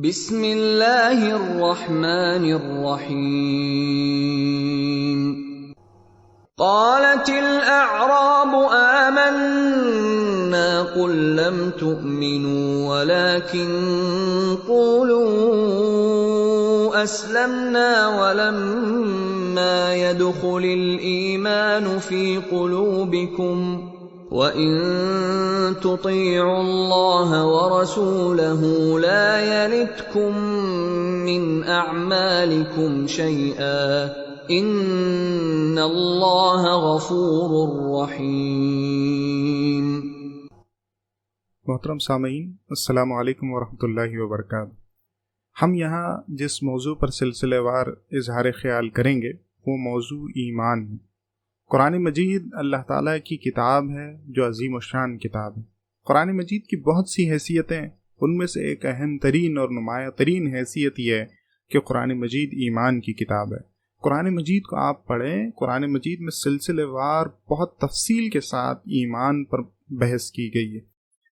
بسم اللہ الرحمن الرحیم قالت الاعراب آمنا قل لم تؤمنوا ولكن قولوا اسلمنا ولما يدخل الايمان في قلوبكم وَإِن تُطِيعُوا اللَّهَ وَرَسُولَهُ لَا يَلِتْكُم مِّنْ أَعْمَالِكُمْ شَيْئًا إِنَّ اللَّهَ غَفُورٌ رَّحِيمٌ۔ محترم سامعین، السلام علیکم ورحمۃ اللہ وبرکاتہ۔ ہم یہاں جس موضوع پر سلسلے وار اظہار خیال کریں گے وہ موضوع ایمان ہے۔ قرآن مجید اللہ تعالیٰ کی کتاب ہے جو عظیم الشان کتاب ہے۔ قرآن مجید کی بہت سی حیثیتیں ہیں، ان میں سے ایک اہم ترین اور نمایاں ترین حیثیت یہ ہے کہ قرآن مجید ایمان کی کتاب ہے۔ قرآن مجید کو آپ پڑھیں، قرآن مجید میں سلسلے وار بہت تفصیل کے ساتھ ایمان پر بحث کی گئی ہے۔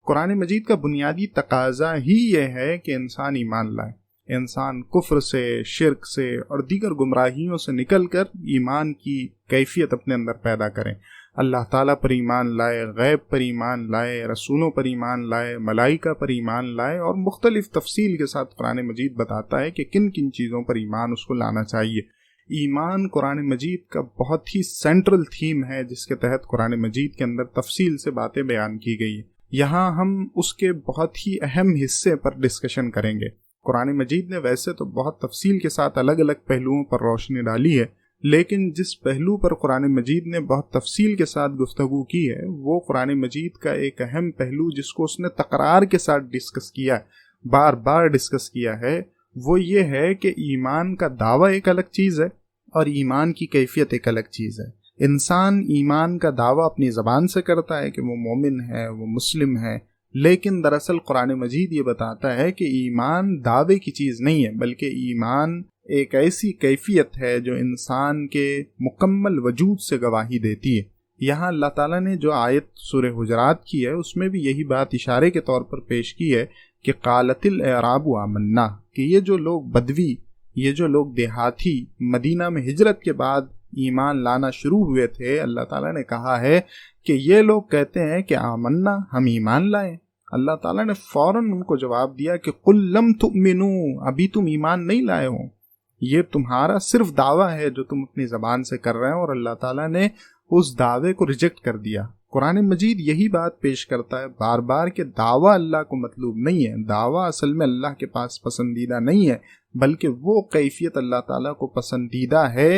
قرآن مجید کا بنیادی تقاضا ہی یہ ہے کہ انسان ایمان لائے، انسان کفر سے، شرک سے اور دیگر گمراہیوں سے نکل کر ایمان کی کیفیت اپنے اندر پیدا کریں، اللہ تعالیٰ پر ایمان لائے، غیب پر ایمان لائے، رسولوں پر ایمان لائے، ملائکہ پر ایمان لائے، اور مختلف تفصیل کے ساتھ قرآن مجید بتاتا ہے کہ کن کن چیزوں پر ایمان اس کو لانا چاہیے۔ ایمان قرآن مجید کا بہت ہی سینٹرل تھیم ہے جس کے تحت قرآن مجید کے اندر تفصیل سے باتیں بیان کی گئی ہیں۔ یہاں ہم اس کے بہت ہی اہم حصے پر ڈسکشن کریں گے۔ قرآن مجید نے ویسے تو بہت تفصیل کے ساتھ الگ الگ پہلوؤں پر روشنی ڈالی ہے، لیکن جس پہلو پر قرآن مجید نے بہت تفصیل کے ساتھ گفتگو کی ہے وہ قرآن مجید کا ایک اہم پہلو جس کو اس نے تکرار کے ساتھ ڈسکس کیا ہے، بار بار ڈسکس کیا ہے، وہ یہ ہے کہ ایمان کا دعویٰ ایک الگ چیز ہے اور ایمان کی کیفیت ایک الگ چیز ہے۔ انسان ایمان کا دعویٰ اپنی زبان سے کرتا ہے کہ وہ مومن ہے، وہ مسلم ہے، لیکن دراصل قرآن مجید یہ بتاتا ہے کہ ایمان دعوے کی چیز نہیں ہے، بلکہ ایمان ایک ایسی کیفیت ہے جو انسان کے مکمل وجود سے گواہی دیتی ہے۔ یہاں اللہ تعالیٰ نے جو آیت سورہ حجرات کی ہے اس میں بھی یہی بات اشارے کے طور پر پیش کی ہے کہ قالت الاعراب آمنا، کہ یہ جو لوگ بدوی، یہ جو لوگ دیہاتی مدینہ میں ہجرت کے بعد ایمان لانا شروع ہوئے تھے، اللہ تعالیٰ نے کہا ہے کہ یہ لوگ کہتے ہیں کہ آمنا، ہم ایمان لائیں۔ اللہ تعالیٰ نے فوراً ان کو جواب دیا کہ قل لم تؤمنوا، ابھی تم ایمان نہیں لائے ہو، یہ تمہارا صرف دعویٰ ہے جو تم اپنی زبان سے کر رہے ہو، اور اللہ تعالیٰ نے اس دعوے کو ریجیکٹ کر دیا۔ قرآن مجید یہی بات پیش کرتا ہے بار بار کہ دعویٰ اللہ کو مطلوب نہیں ہے، دعویٰ اصل میں اللہ کے پاس پسندیدہ نہیں ہے، بلکہ وہ کیفیت اللہ تعالیٰ کو پسندیدہ ہے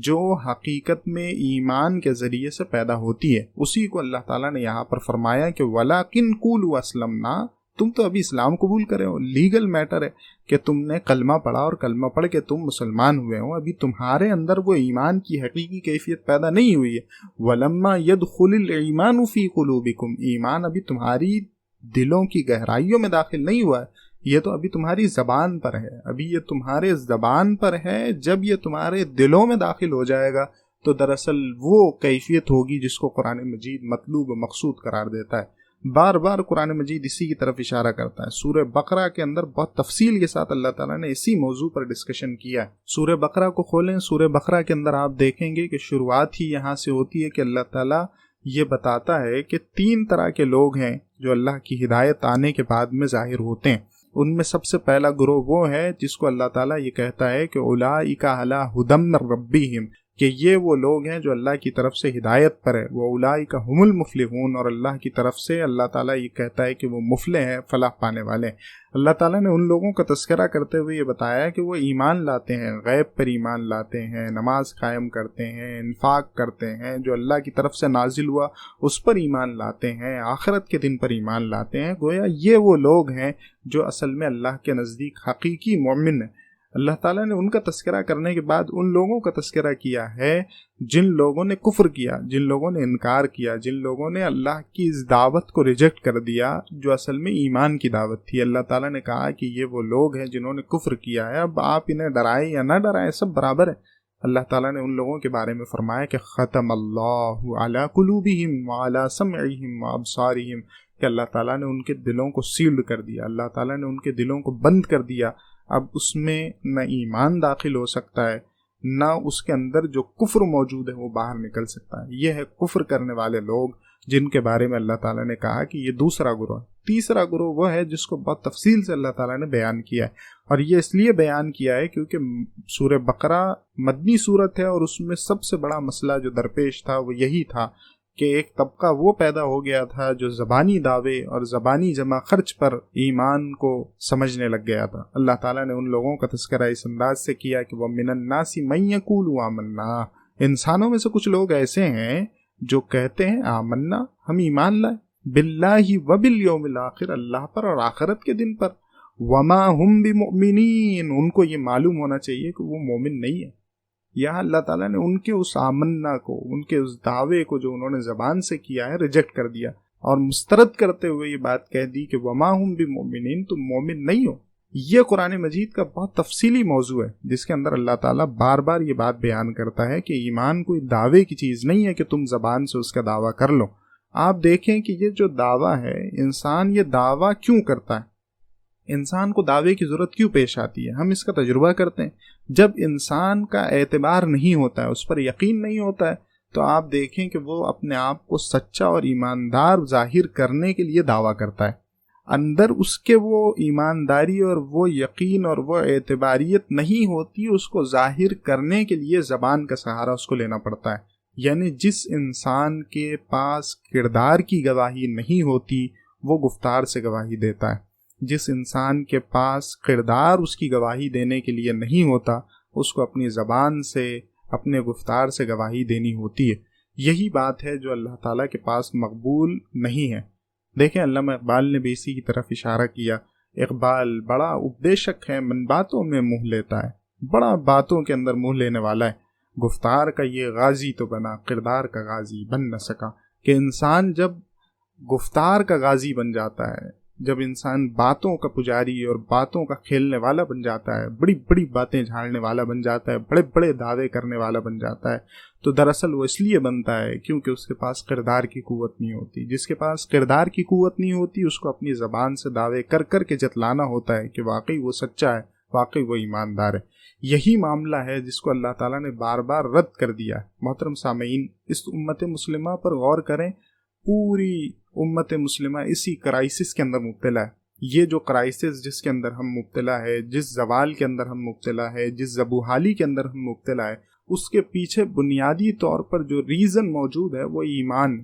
جو حقیقت میں ایمان کے ذریعے سے پیدا ہوتی ہے۔ اسی کو اللہ تعالیٰ نے یہاں پر فرمایا کہ وَلَكِنْ قُولُوا أَسْلَمْنَا، تم تو ابھی اسلام قبول کرے ہو، لیگل میٹر ہے کہ تم نے کلمہ پڑھا اور کلمہ پڑھ کے تم مسلمان ہوئے ہو، ابھی تمہارے اندر وہ ایمان کی حقیقی کیفیت پیدا نہیں ہوئی ہے۔ وَلَمَّا يَدْخُلِ الْإِيمَانُ فِي قُلُوبِكُمْ، ایمان ابھی تمہاری دلوں کی گہرائیوں میں داخل نہیں ہوا ہے، یہ تو ابھی تمہاری زبان پر ہے، ابھی یہ تمہارے زبان پر ہے، جب یہ تمہارے دلوں میں داخل ہو جائے گا تو دراصل وہ کیفیت ہوگی جس کو قرآن مجید مطلوب و مقصود قرار دیتا ہے۔ بار بار قرآن مجید اسی کی طرف اشارہ کرتا ہے۔ سورہ بقرہ کے اندر بہت تفصیل کے ساتھ اللہ تعالیٰ نے اسی موضوع پر ڈسکشن کیا ہے۔ سورہ بقرہ کو کھولیں، سورہ بقرہ کے اندر آپ دیکھیں گے کہ شروعات ہی یہاں سے ہوتی ہے کہ اللہ تعالیٰ یہ بتاتا ہے کہ 3 طرح کے لوگ ہیں جو اللہ کی ہدایت آنے کے بعد میں ظاہر ہوتے ہیں۔ ان میں سب سے پہلا گروہ وہ ہے جس کو اللہ تعالیٰ یہ کہتا ہے کہ اولئک علی ھدی من ربہم، کہ یہ وہ لوگ ہیں جو اللہ کی طرف سے ہدایت پر ہے، وہ اولئک ھم المفلحون، اور اللہ کی طرف سے اللہ تعالیٰ یہ کہتا ہے کہ وہ مفلح ہیں، فلاح پانے والے ہیں۔ اللہ تعالیٰ نے ان لوگوں کا تذکرہ کرتے ہوئے یہ بتایا کہ وہ ایمان لاتے ہیں، غیب پر ایمان لاتے ہیں، نماز قائم کرتے ہیں، انفاق کرتے ہیں، جو اللہ کی طرف سے نازل ہوا اس پر ایمان لاتے ہیں، آخرت کے دن پر ایمان لاتے ہیں۔ گویا یہ وہ لوگ ہیں جو اصل میں اللہ کے نزدیک حقیقی مومن ہیں۔ اللہ تعالیٰ نے ان کا تذکرہ کرنے کے بعد ان لوگوں کا تذکرہ کیا ہے جن لوگوں نے کفر کیا، جن لوگوں نے انکار کیا، جن لوگوں نے اللہ کی اس دعوت کو ریجیکٹ کر دیا جو اصل میں ایمان کی دعوت تھی۔ اللہ تعالیٰ نے کہا کہ یہ وہ لوگ ہیں جنہوں نے کفر کیا ہے، اب آپ انہیں ڈرائیں یا نہ ڈرائیں سب برابر ہے۔ اللہ تعالیٰ نے ان لوگوں کے بارے میں فرمایا کہ ختم اللہ علی قلوبہم وعلی سمعہم وابصارہم، کہ اللہ تعالیٰ نے ان کے دلوں کو سیلڈ کر دیا، اللہ تعالیٰ نے ان کے دلوں کو بند کر دیا. اب اس میں نہ ایمان داخل ہو سکتا ہے، نہ اس کے اندر جو کفر موجود ہے وہ باہر نکل سکتا ہے. یہ ہے کفر کرنے والے لوگ جن کے بارے میں اللہ تعالیٰ نے کہا کہ یہ دوسرا گروہ ہے. تیسرا گروہ وہ ہے جس کو بہت تفصیل سے اللہ تعالیٰ نے بیان کیا ہے، اور یہ اس لیے بیان کیا ہے کیونکہ سورہ بقرہ مدنی سورت ہے، اور اس میں سب سے بڑا مسئلہ جو درپیش تھا وہ یہی تھا کہ ایک طبقہ وہ پیدا ہو گیا تھا جو زبانی دعوے اور زبانی جمع خرچ پر ایمان کو سمجھنے لگ گیا تھا. اللہ تعالیٰ نے ان لوگوں کا تذکرہ اس انداز سے کیا کہ وَمِنَ النَّاسِ مَن يَقُولُ آمَنَّا، انسانوں میں سے کچھ لوگ ایسے ہیں جو کہتے ہیں آمنا، ہم ایمان لائے، باللہ وبالیوم الآخر، اللہ پر اور آخرت کے دن پر، وما ہم بمؤمنین، ان کو یہ معلوم ہونا چاہیے کہ وہ مومن نہیں ہے. یہاں اللہ تعالیٰ نے ان کے اس آمنا کو، ان کے اس دعوے کو جو انہوں نے زبان سے کیا ہے، ریجیکٹ کر دیا، اور مسترد کرتے ہوئے یہ بات کہہ دی کہ وما ہم بمؤمنین، تم مومن نہیں ہو. یہ قرآن مجید کا بہت تفصیلی موضوع ہے جس کے اندر اللہ تعالیٰ بار بار یہ بات بیان کرتا ہے کہ ایمان کوئی دعوے کی چیز نہیں ہے کہ تم زبان سے اس کا دعویٰ کر لو. آپ دیکھیں کہ یہ جو دعویٰ ہے، انسان یہ دعویٰ کیوں کرتا ہے، انسان کو دعوے کی ضرورت کیوں پیش آتی ہے؟ ہم اس کا تجربہ کرتے ہیں. جب انسان کا اعتبار نہیں ہوتا ہے، اس پر یقین نہیں ہوتا ہے، تو آپ دیکھیں کہ وہ اپنے آپ کو سچا اور ایماندار ظاہر کرنے کے لیے دعویٰ کرتا ہے. اندر اس کے وہ ایمانداری اور وہ یقین اور وہ اعتباریت نہیں ہوتی، اس کو ظاہر کرنے کے لیے زبان کا سہارا اس کو لینا پڑتا ہے. یعنی جس انسان کے پاس کردار کی گواہی نہیں ہوتی وہ گفتار سے گواہی دیتا ہے. جس انسان کے پاس کردار اس کی گواہی دینے کے لیے نہیں ہوتا، اس کو اپنی زبان سے، اپنے گفتار سے گواہی دینی ہوتی ہے. یہی بات ہے جو اللہ تعالیٰ کے پاس مقبول نہیں ہے. دیکھیں علامہ اقبال نے بھی اسی کی طرف اشارہ کیا. اقبال بڑا اپدیشک ہے، من باتوں میں منہ لیتا ہے، بڑا باتوں کے اندر منہ لینے والا ہے. گفتار کا یہ غازی تو بنا، کردار کا غازی بن نہ سکا. کہ انسان جب گفتار کا غازی بن جاتا ہے، جب انسان باتوں کا پجاری اور باتوں کا کھیلنے والا بن جاتا ہے، بڑی بڑی باتیں جھاڑنے والا بن جاتا ہے، بڑے بڑے دعوے کرنے والا بن جاتا ہے، تو دراصل وہ اس لیے بنتا ہے کیونکہ اس کے پاس کردار کی قوت نہیں ہوتی. جس کے پاس کردار کی قوت نہیں ہوتی، اس کو اپنی زبان سے دعوے کر کر کے جتلانا ہوتا ہے کہ واقعی وہ سچا ہے، واقعی وہ ایماندار ہے. یہی معاملہ ہے جس کو اللہ تعالیٰ نے بار بار رد کر دیا ہے. محترم سامعین، اس امت مسلمہ پر غور کریں. پوری امت مسلمہ اسی کرائسس کے اندر مبتلا ہے. یہ جو کرائسس جس کے اندر ہم مبتلا ہے، جس زوال کے اندر ہم مبتلا ہے، جس زبوحالی کے اندر ہم مبتلا ہے، اس کے پیچھے بنیادی طور پر جو ریزن موجود ہے وہ ایمان،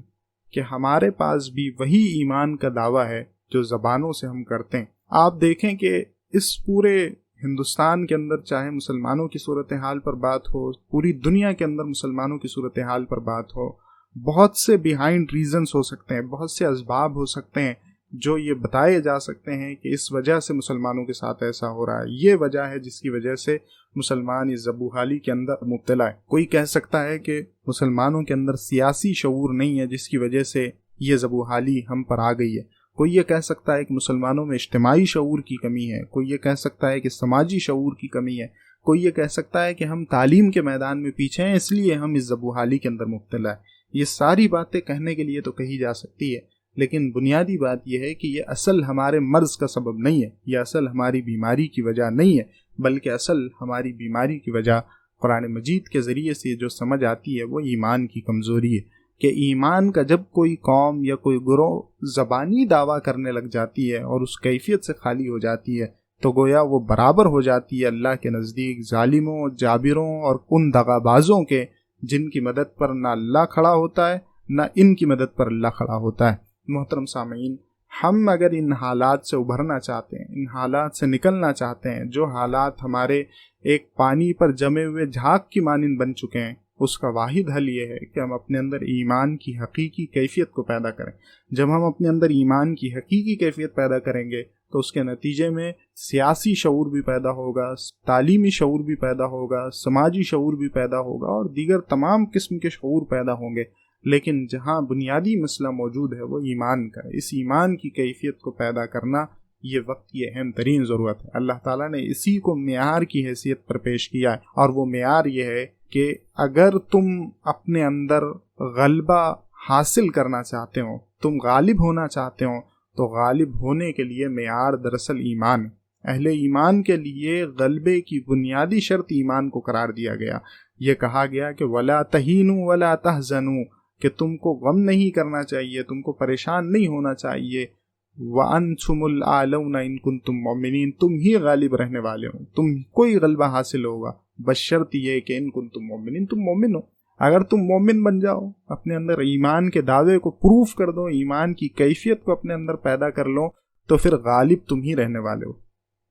کہ ہمارے پاس بھی وہی ایمان کا دعویٰ ہے جو زبانوں سے ہم کرتے ہیں. آپ دیکھیں کہ اس پورے ہندوستان کے اندر چاہے مسلمانوں کی صورتحال پر بات ہو، پوری دنیا کے اندر مسلمانوں کی صورتحال پر بات ہو، بہت سے بیہائنڈ ریزنز ہو سکتے ہیں، بہت سے اسباب ہو سکتے ہیں جو یہ بتائے جا سکتے ہیں کہ اس وجہ سے مسلمانوں کے ساتھ ایسا ہو رہا ہے. یہ وجہ ہے جس کی وجہ سے مسلمان اس زبوحالی کے اندر مبتلا ہے. کوئی کہہ سکتا ہے کہ مسلمانوں کے اندر سیاسی شعور نہیں ہے جس کی وجہ سے یہ زبوحالی ہم پر آ گئی ہے. کوئی یہ کہہ سکتا ہے کہ مسلمانوں میں اجتماعی شعور کی کمی ہے. کوئی یہ کہہ سکتا ہے کہ سماجی شعور کی کمی ہے. کوئی یہ کہہ سکتا ہے کہ ہم تعلیم کے میدان میں پیچھے ہیں، اس لیے ہم اس زبوحالی کے اندر مبتلا ہے. یہ ساری باتیں کہنے کے لیے تو کہی جا سکتی ہے، لیکن بنیادی بات یہ ہے کہ یہ اصل ہمارے مرض کا سبب نہیں ہے، یہ اصل ہماری بیماری کی وجہ نہیں ہے، بلکہ اصل ہماری بیماری کی وجہ قرآن مجید کے ذریعے سے جو سمجھ آتی ہے وہ ایمان کی کمزوری ہے. کہ ایمان کا جب کوئی قوم یا کوئی گروہ زبانی دعویٰ کرنے لگ جاتی ہے اور اس کیفیت سے خالی ہو جاتی ہے، تو گویا وہ برابر ہو جاتی ہے اللہ کے نزدیک ظالموں، جابروں اور ان دغابازوں کے، جن کی مدد پر نہ اللہ کھڑا ہوتا ہے نہ ان کی مدد پر اللہ کھڑا ہوتا ہے. محترم سامعین، ہم اگر ان حالات سے ابھرنا چاہتے ہیں، ان حالات سے نکلنا چاہتے ہیں، جو حالات ہمارے ایک پانی پر جمے ہوئے جھاگ کی مانند بن چکے ہیں، اس کا واحد حل یہ ہے کہ ہم اپنے اندر ایمان کی حقیقی کیفیت کو پیدا کریں. جب ہم اپنے اندر ایمان کی حقیقی کیفیت پیدا کریں گے تو اس کے نتیجے میں سیاسی شعور بھی پیدا ہوگا، تعلیمی شعور بھی پیدا ہوگا، سماجی شعور بھی پیدا ہوگا اور دیگر تمام قسم کے شعور پیدا ہوں گے. لیکن جہاں بنیادی مسئلہ موجود ہے وہ ایمان کا. اس ایمان کی کیفیت کو پیدا کرنا یہ وقت کی اہم ترین ضرورت ہے. اللہ تعالیٰ نے اسی کو معیار کی حیثیت پر پیش کیا ہے، اور وہ معیار یہ ہے کہ اگر تم اپنے اندر غلبہ حاصل کرنا چاہتے ہو تم غالب ہونا چاہتے ہو تو غالب ہونے کے لیے معیار دراصل ایمان ہے۔ اہل ایمان کے لیے غلبے کی بنیادی شرط ایمان کو قرار دیا گیا۔ یہ کہا گیا کہ وَلَا تَهِينُوا وَلَا تَحْزَنُوا، کہ تم کو غم نہیں کرنا چاہیے، تم کو پریشان نہیں ہونا چاہیے۔ وَأَنْتُمُ الْأَعْلَوْنَ إِن كُنتُم مُؤْمِنِينَ، تم ہی غالب رہنے والے ہو، تم کوئی غلبہ حاصل ہوگا، بشرط یہ کہ ان کنتم مؤمنین، تم مومن ہو۔ اگر تم مومن بن جاؤ، اپنے اندر ایمان کے دعوے کو پروف کر دو، ایمان کی کیفیت کو اپنے اندر پیدا کر لو، تو پھر غالب تم ہی رہنے والے ہو،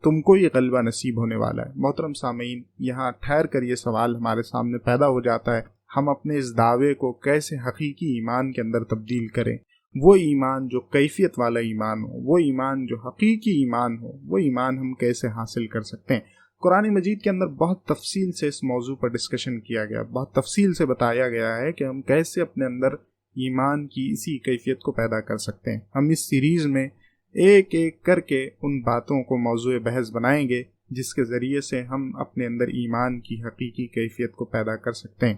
تم کو یہ غلبہ نصیب ہونے والا ہے۔ محترم سامعین، یہاں ٹھہر کر یہ سوال ہمارے سامنے پیدا ہو جاتا ہے، ہم اپنے اس دعوے کو کیسے حقیقی ایمان کے اندر تبدیل کریں؟ وہ ایمان جو کیفیت والا ایمان ہو، وہ ایمان جو حقیقی ایمان ہو، وہ ایمان ہم کیسے حاصل کر سکتے ہیں؟ قرآن مجید کے اندر بہت تفصیل سے اس موضوع پر ڈسکشن کیا گیا، بہت تفصیل سے بتایا گیا ہے کہ ہم کیسے اپنے اندر ایمان کی اسی کیفیت کو پیدا کر سکتے ہیں۔ ہم اس سیریز میں ایک ایک کر کے ان باتوں کو موضوع بحث بنائیں گے جس کے ذریعے سے ہم اپنے اندر ایمان کی حقیقی کیفیت کو پیدا کر سکتے ہیں۔